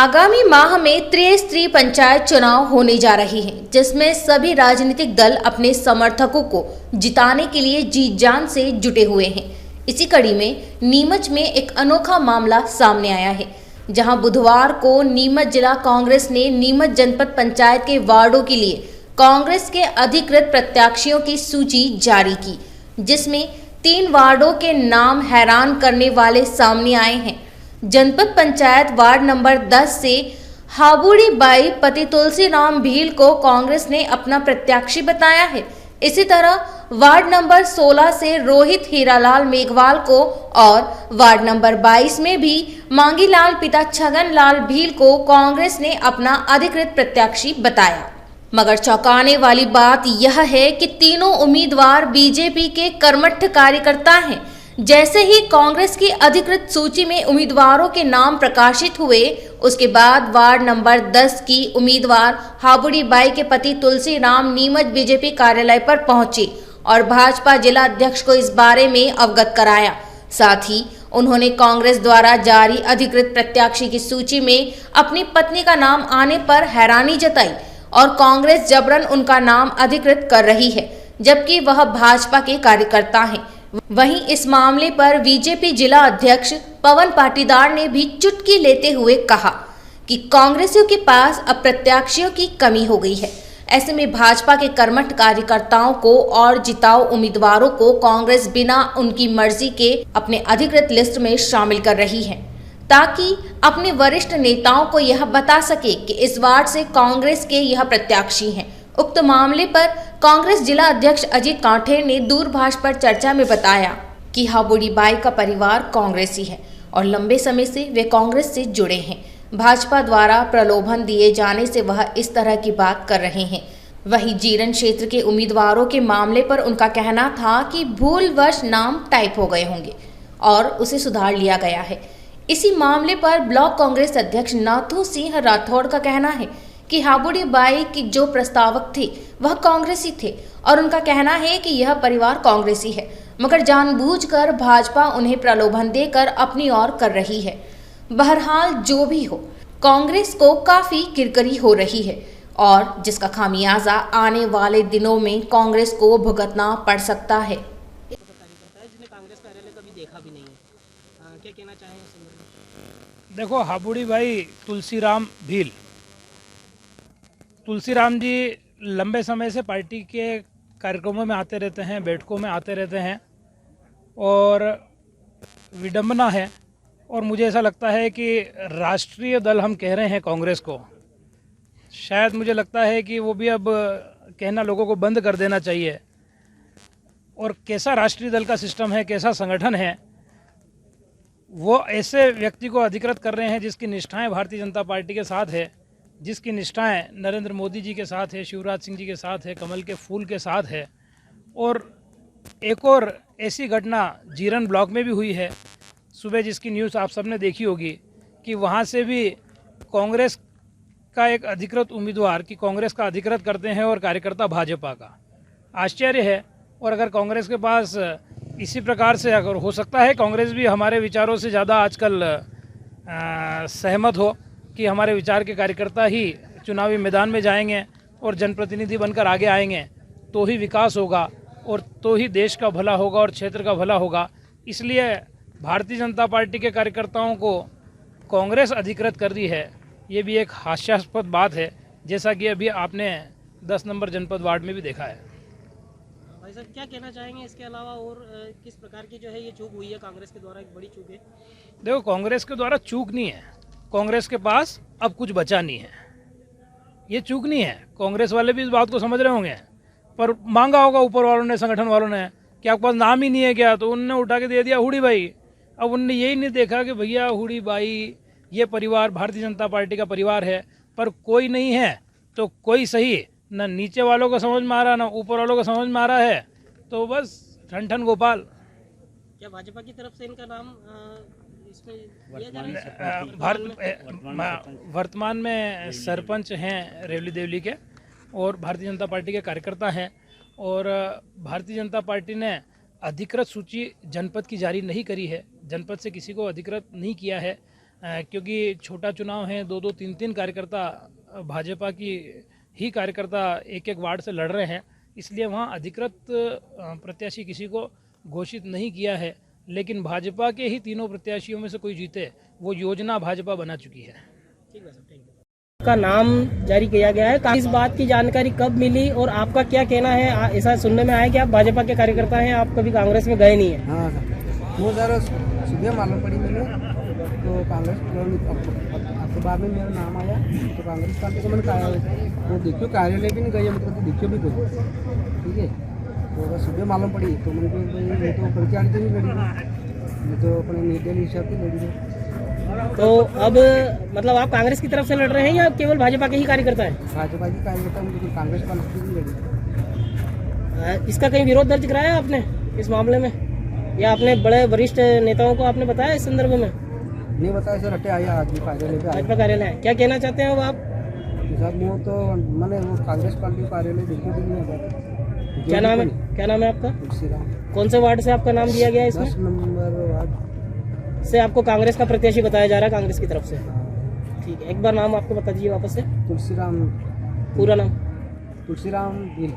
आगामी माह में त्रिस्तरीय पंचायत चुनाव होने जा रहे हैं, जिसमें सभी राजनीतिक दल अपने समर्थकों को जिताने के लिए जी जान से जुटे हुए हैं। इसी कड़ी में नीमच में एक अनोखा मामला सामने आया है, जहां बुधवार को नीमच जिला कांग्रेस ने नीमच जनपद पंचायत के वार्डों के लिए कांग्रेस के अधिकृत प्रत्याशियों की सूची जारी की, जिसमें 3 वार्डों के नाम हैरान करने वाले सामने आए हैं। जनपद पंचायत वार्ड नंबर 10 से हाबुड़ी बाई पति तुलसीराम भील को कांग्रेस ने अपना प्रत्याशी बताया है। इसी तरह वार्ड नंबर 16 से रोहित हीरालाल मेघवाल को और वार्ड नंबर 22 में भी मांगीलाल पिता छगन लाल भील को कांग्रेस ने अपना अधिकृत प्रत्याशी बताया। मगर चौंकाने वाली बात यह है कि तीनों उम्मीदवार बीजेपी के कर्मठ कार्यकर्ता हैं। जैसे ही कांग्रेस की अधिकृत सूची में उम्मीदवारों के नाम प्रकाशित हुए, उसके बाद वार्ड नंबर 10 की उम्मीदवार हाबुड़ी बाई के पति तुलसीराम नीमच बीजेपी कार्यालय पर पहुंचे और भाजपा जिला अध्यक्ष को इस बारे में अवगत कराया। साथ ही उन्होंने कांग्रेस द्वारा जारी अधिकृत प्रत्याशी की सूची में अपनी पत्नी का नाम आने पर हैरानी जताई और कांग्रेस जबरन उनका नाम अधिकृत कर रही है, जबकि वह भाजपा के कार्यकर्ता हैं। वहीं इस मामले पर बीजेपी जिला अध्यक्ष पवन पाटीदार ने भी चुटकी लेते हुए कहा कि कांग्रेसियों के पास अब प्रत्याशियों की कमी हो गई है। ऐसे में भाजपा के कर्मठ कार्यकर्ताओं को और जिताऊ उम्मीदवारों को कांग्रेस बिना उनकी मर्जी के अपने अधिकृत लिस्ट में शामिल कर रही है, ताकि अपने वरिष्ठ नेताओं को यह बता सके कि इस वार्ड से कांग्रेस के यह प्रत्याशी हैं। उक्त मामले पर कांग्रेस जिला अध्यक्ष अजीत कांठेर ने दूरभाष पर चर्चा में बताया कि हाबुड़ी बाई का परिवार कांग्रेसी है और लंबे समय से वे कांग्रेस से जुड़े हैं। भाजपा द्वारा प्रलोभन दिए जाने से वह इस तरह की बात कर रहे हैं। वहीं जीरन क्षेत्र के उम्मीदवारों के मामले पर उनका कहना था कि भूलवश नाम टाइप हो गए होंगे और उसे सुधार लिया गया है। इसी मामले पर ब्लॉक कांग्रेस अध्यक्ष नाथू सिंह राठौड़ का कहना है कि हाबुड़ी बाई की जो प्रस्तावक थे वह कांग्रेसी थे और उनका कहना है कि यह परिवार कांग्रेसी है, मगर जानबूझकर भाजपा उन्हें प्रलोभन देकर अपनी ओर कर रही है। बहरहाल जो भी हो, कांग्रेस को काफी किरकिरी हो रही है और जिसका खामियाजा आने वाले दिनों में कांग्रेस को भुगतना पड़ सकता है। देखो, हाबुड़ी बाई तुलसीराम भील, तुलसीराम जी लंबे समय से पार्टी के कार्यक्रमों में आते रहते हैं, बैठकों में आते रहते हैं और विडंबना है। और मुझे ऐसा लगता है कि राष्ट्रीय दल हम कह रहे हैं कांग्रेस को, शायद मुझे लगता है कि वो भी अब कहना लोगों को बंद कर देना चाहिए। और कैसा राष्ट्रीय दल का सिस्टम है, कैसा संगठन है, वो ऐसे व्यक्ति को अधिकृत कर रहे हैं जिसकी निष्ठाएं भारतीय जनता पार्टी के साथ है, जिसकी निष्ठाएं नरेंद्र मोदी जी के साथ है, शिवराज सिंह जी के साथ है, कमल के फूल के साथ है। और एक और ऐसी घटना जीरन ब्लॉक में भी हुई है सुबह, जिसकी न्यूज़ आप सबने देखी होगी कि वहाँ से भी कांग्रेस का एक अधिकृत उम्मीदवार की कांग्रेस का अधिकृत करते हैं और कार्यकर्ता भाजपा का। आश्चर्य है। और अगर कांग्रेस के पास इसी प्रकार से अगर हो सकता है कांग्रेस भी हमारे विचारों से ज़्यादा आजकल सहमत हो कि हमारे विचार के कार्यकर्ता ही चुनावी मैदान में जाएंगे और जनप्रतिनिधि बनकर आगे आएंगे, तो ही विकास होगा और तो ही देश का भला होगा और क्षेत्र का भला होगा। इसलिए भारतीय जनता पार्टी के कार्यकर्ताओं को कांग्रेस अधिकृत कर रही है, ये भी एक हास्यास्पद बात है, जैसा कि अभी आपने 10 नंबर जनपद वार्ड में भी देखा है। भाई साहब, क्या कहना चाहेंगे इसके अलावा और किस प्रकार की जो है ये चूक हुई है कांग्रेस के द्वारा? एक बड़ी चूक है। देखो, कांग्रेस के द्वारा चूक नहीं है, कांग्रेस के पास अब कुछ बचा नहीं है, ये चूक नहीं है। कांग्रेस वाले भी इस बात को समझ रहे होंगे, पर मांगा होगा ऊपर वालों ने, संगठन वालों ने, कि आपके पास नाम ही नहीं है क्या, तो उनने उठा के दे दिया हुडी बाई। अब उनने यही नहीं देखा कि भैया हुडी बाई ये परिवार भारतीय जनता पार्टी का परिवार है, पर कोई नहीं है तो कोई सही, न नीचे वालों को समझ में आ रहा, न ऊपर वालों को समझ में आ रहा है, तो बस ठन ठन गोपाल। क्या भाजपा की तरफ से इनका नाम वर्तमान में सरपंच हैं रेवली देवली के और भारतीय जनता पार्टी के कार्यकर्ता हैं। और भारतीय जनता पार्टी ने अधिकृत सूची जनपद की जारी नहीं करी है, जनपद से किसी को अधिकृत नहीं किया है। क्योंकि छोटा चुनाव है, 2-2, 3-3 कार्यकर्ता भाजपा की ही कार्यकर्ता एक एक वार्ड से लड़ रहे हैं, इसलिए वहाँ अधिकृत प्रत्याशी किसी को घोषित नहीं किया है। लेकिन भाजपा के ही तीनों प्रत्याशियों में से कोई जीते, वो योजना भाजपा बना चुकी है। ठीक है सर, थैंक यू। का नाम जारी किया गया है, इस बात की जानकारी कब मिली और आपका क्या कहना है? ऐसा सुनने में आया कि आप भाजपा के कार्यकर्ता हैं, आप कभी कांग्रेस में गए नहीं है। हाँ सर, वो सर सुबह मालूम पड़ी मुझे, तो कांग्रेस आपके बाद में मेरा नाम आया तो कांग्रेस पार्टी को मैंने कहा वो देखियो कार्यालय भी नहीं गए, मतलब देखियो भी कोई, ठीक है। तो सुबह मालूम पड़ी तो मैंने ये तो पंचायत नहीं लड़ी, ये तो अपने निर्दलीय हिसाब से लड़ी है। तो अब मतलब आप कांग्रेस की तरफ से लड़ रहे हैं या केवल भाजपा के ही कार्यकर्ता हैं? भाजपा की कार्यकर्ता मुझे कांग्रेस पार्टी नहीं लड़ी। इसका कहीं विरोध दर्ज कराया आपने इस मामले में, या अपने बड़े वरिष्ठ नेताओं को आपने बताया इस संदर्भ में? नहीं बताया सर, हटे आया आज भी कार्यालय पे भाजपा कार्यालय है, क्या कहना चाहते हैं अब आप? सर वो तो मैंने वो कांग्रेस पार्टी कार्यालय देखिए भी नहीं है। क्या नाम है, क्या नाम है आपका? तुलसीराम। कौन से वार्ड से आपका नाम दिया गया है इसमें? 10 नंबर वार्ड से आपको कांग्रेस का प्रत्याशी बताया जा रहा है कांग्रेस की तरफ से। ठीक है, एक बार नाम आपको बता दीजिए वापस से, तुलसीराम। पूरा नाम? तुलसीराम गिल।